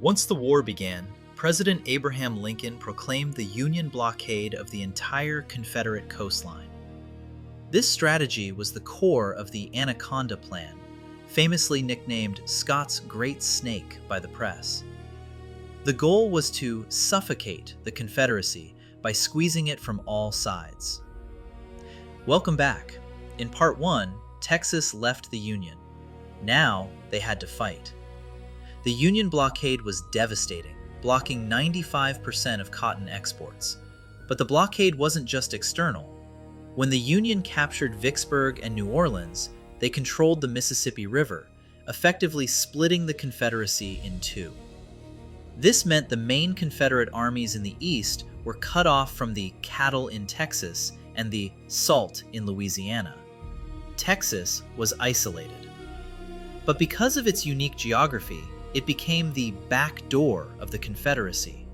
Once the war began, President Abraham Lincoln proclaimed the Union blockade of the entire Confederate coastline. This strategy was the core of the Anaconda Plan, famously nicknamed Scott's Great Snake by the press. The goal was to suffocate the Confederacy by squeezing it from all sides. Welcome back. In Part 1, Texas left the Union. Now they had to fight. The Union blockade was devastating, blocking 95% of cotton exports. But the blockade wasn't just external. When the Union captured Vicksburg and New Orleans, they controlled the Mississippi River, effectively splitting the Confederacy in two. This meant the main Confederate armies in the East were cut off from the cattle in Texas and the salt in Louisiana. Texas was isolated. But because of its unique geography, it became the back door of the Confederacy,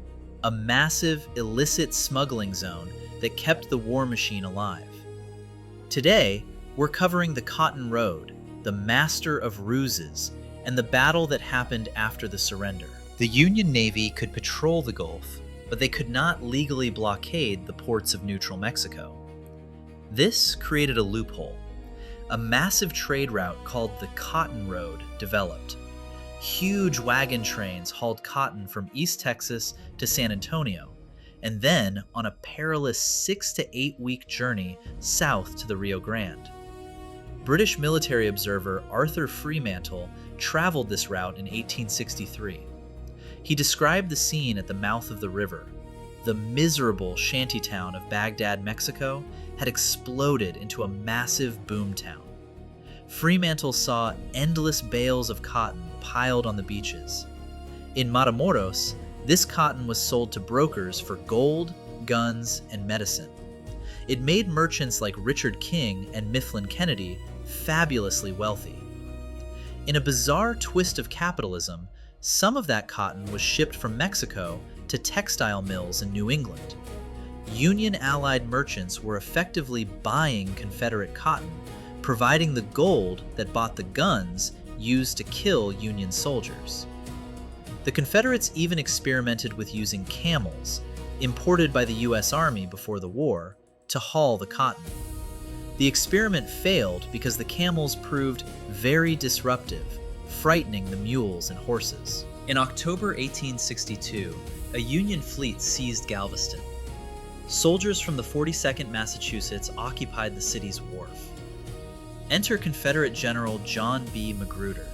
a massive illicit smuggling zone that kept the war machine alive. Today, we're covering the Cotton Road, the Master of Ruses, and the battle that happened after the surrender. The Union Navy could patrol the Gulf, but they could not legally blockade the ports of neutral Mexico. This created a loophole. A massive trade route called the Cotton Road developed. Huge wagon trains hauled cotton from East Texas to San Antonio, and then on a perilous 6 to 8 week journey south to the Rio Grande. British military observer Arthur Fremantle traveled this route in 1863. He described the scene at the mouth of the river. The miserable shantytown of Baghdad, Mexico, had exploded into a massive boomtown. Fremantle saw endless bales of cotton piled on the beaches. In Matamoros, this cotton was sold to brokers for gold, guns, and medicine. It made merchants like Richard King and Mifflin Kennedy fabulously wealthy. In a bizarre twist of capitalism, some of that cotton was shipped from Mexico to textile mills in New England. Union-allied merchants were effectively buying Confederate cotton, providing the gold that bought the guns used to kill Union soldiers. The Confederates even experimented with using camels, imported by the U.S. Army before the war, to haul the cotton. The experiment failed because the camels proved very disruptive, frightening the mules and horses. In October 1862, a Union fleet seized Galveston. Soldiers from the 42nd Massachusetts occupied the city's wharf. Enter Confederate General John B. Magruder.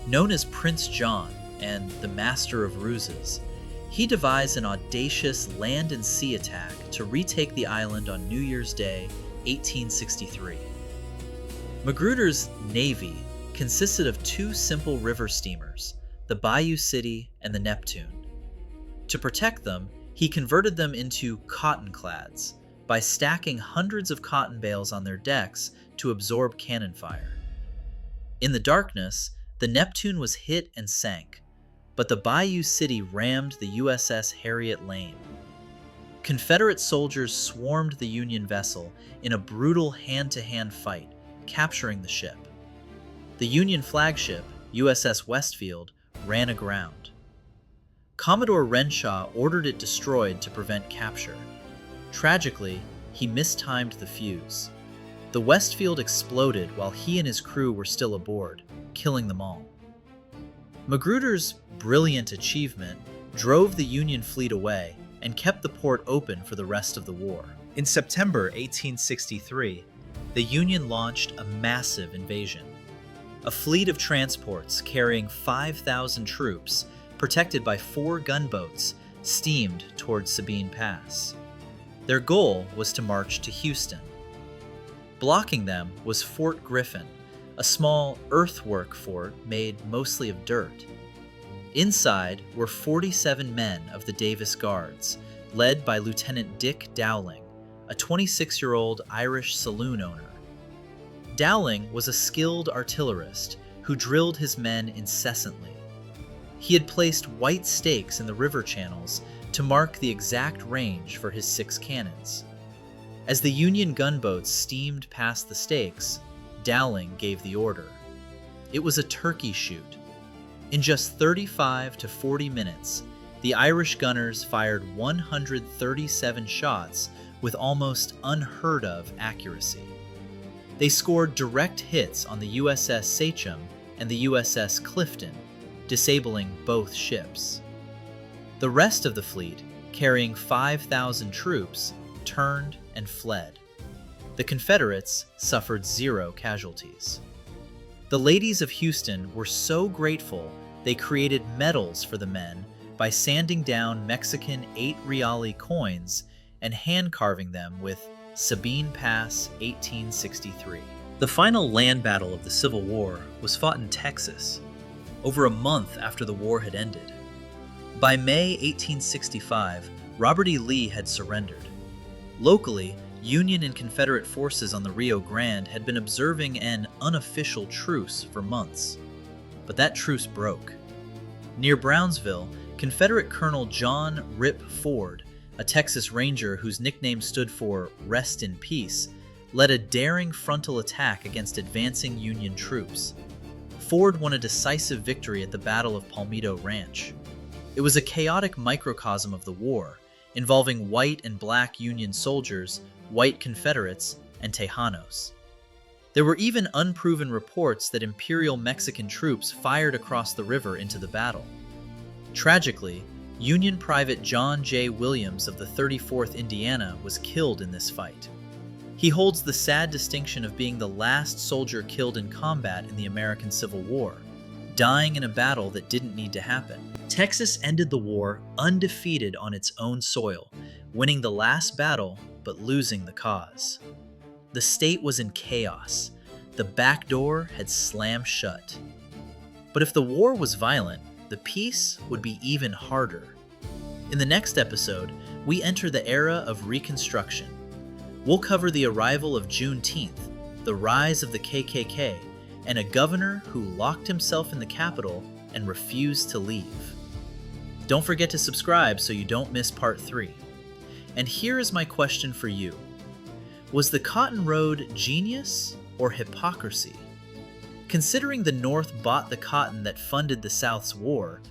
Known as Prince John and the Master of Ruses, he devised an audacious land and sea attack to retake the island on New Year's Day, 1863. Magruder's navy consisted of two simple river steamers, the Bayou City and the Neptune. To protect them, he converted them into cottonclads by stacking hundreds of cotton bales on their decks to absorb cannon fire. In the darkness, the Neptune was hit and sank, but the Bayou City rammed the USS Harriet Lane. Confederate soldiers swarmed the Union vessel in a brutal hand-to-hand fight, capturing the ship. The Union flagship, USS Westfield, ran aground. Commodore Renshaw ordered it destroyed to prevent capture. Tragically, he mistimed the fuse. The Westfield exploded while he and his crew were still aboard, killing them all. Magruder's brilliant achievement drove the Union fleet away and kept the port open for the rest of the war. In September 1863, the Union launched a massive invasion. A fleet of transports carrying 5,000 troops, protected by 4 gunboats, steamed towards Sabine Pass. Their goal was to march to Houston. Blocking them was Fort Griffin, a small earthwork fort made mostly of dirt. Inside were 47 men of the Davis Guards, led by Lieutenant Dick Dowling, a 26-year-old Irish saloon owner. Dowling was a skilled artillerist who drilled his men incessantly. He had placed white stakes in the river channels to mark the exact range for his 6 cannons. As the Union gunboats steamed past the stakes, Dowling gave the order. It was a turkey shoot. In just 35 to 40 minutes, the Irish gunners fired 137 shots with almost unheard-of accuracy. They scored direct hits on the USS Sachem and the USS Clifton, disabling both ships. The rest of the fleet, carrying 5,000 troops, turned and fled. The Confederates suffered 0 casualties. The ladies of Houston were so grateful they created medals for the men by sanding down Mexican 8 real coins and hand-carving them with Sabine Pass 1863. The final land battle of the Civil War was fought in Texas, over a month after the war had ended. By May 1865, Robert E. Lee had surrendered. Locally, Union and Confederate forces on the Rio Grande had been observing an unofficial truce for months. But that truce broke. Near Brownsville, Confederate Colonel John Rip Ford, a Texas Ranger whose nickname stood for "Rest in Peace," led a daring frontal attack against advancing Union troops. Ford won a decisive victory at the Battle of Palmito Ranch. It was a chaotic microcosm of the war, involving white and black Union soldiers, white Confederates, and Tejanos. There were even unproven reports that Imperial Mexican troops fired across the river into the battle. Tragically, Union Private John J. Williams of the 34th Indiana was killed in this fight. He holds the sad distinction of being the last soldier killed in combat in the American Civil War, dying in a battle that didn't need to happen. Texas ended the war undefeated on its own soil, winning the last battle but losing the cause. The state was in chaos. The back door had slammed shut. But if the war was violent, the peace would be even harder. In the next episode, we enter the era of Reconstruction. We'll cover the arrival of Juneteenth, the rise of the KKK, and a governor who locked himself in the Capitol and refused to leave. Don't forget to subscribe so you don't miss part 3. And here is my question for you. Was the Cotton Road genius or hypocrisy? Considering the North bought the cotton that funded the South's war,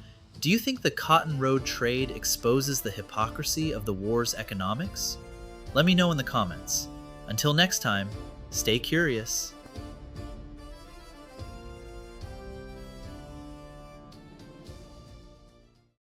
do you think the Cotton Road trade exposes the hypocrisy of the war's economics? Let me know in the comments. Until next time, stay curious.